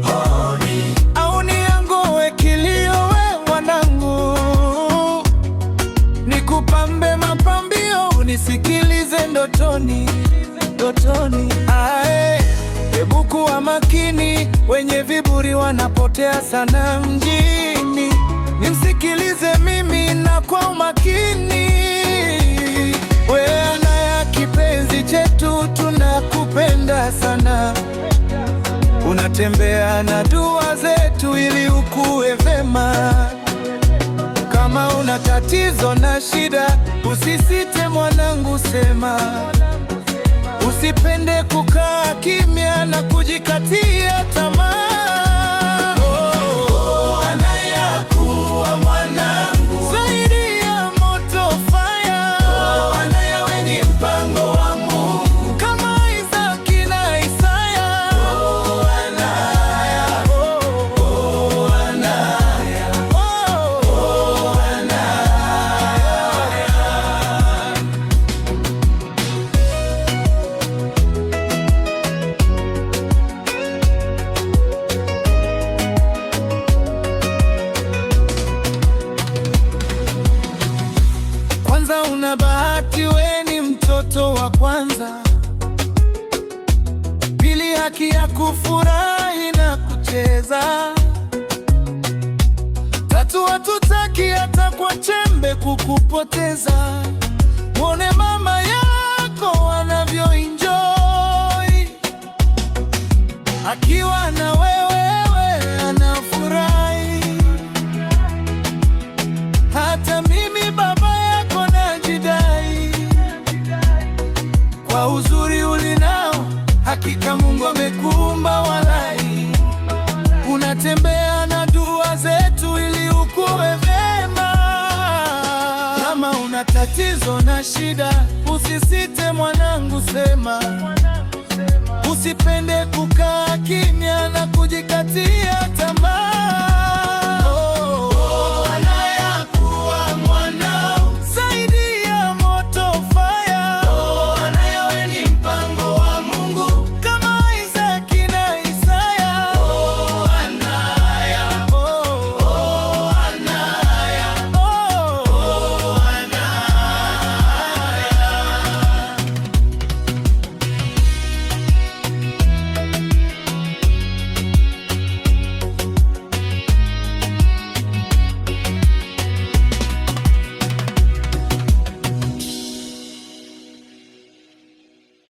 rohoni. Au niangue kilio, we mwanangu, nikupambe mapambio, unisikilize ndotoni. Ae, hebu kuwa makini, wenye viburi wanapotea sana mjini. Nimsikilize mimi na kwa umakini. We Anaya, kipenzi chetu, tunakupenda sana. Unatembea na dua zetu ili ukue vema. Kama una tatizo na shida, usisite mwanangu, sema. Usipende kukaa kimya na kujikatia tamaa. Anaya, kuwa mwanangu, zaidi ya moto fire. Anaya, we ni mpango wa Mungu, kama Isaki na Isaya. Anaya, Anaya, Anaya. Kwanza una bahati, we ni mtoto wa kwanza. Pili, haki ya kufurahi na kucheza. Tatu, hatutaki hata kwa chembe kukupoteza. Mwone mama yako anavyoenjoy akiwa na wewe, anafurahi. Hata mimi baba yako najidai kwa uzuri ulinao. Hakika Mungu amekuumba walai. Unatembea na dua zetu ili ukue vema. Kama una tatizo na shida, usisite mwanangu, sema. Usipende kukaa kimya na kujikatia tamaa.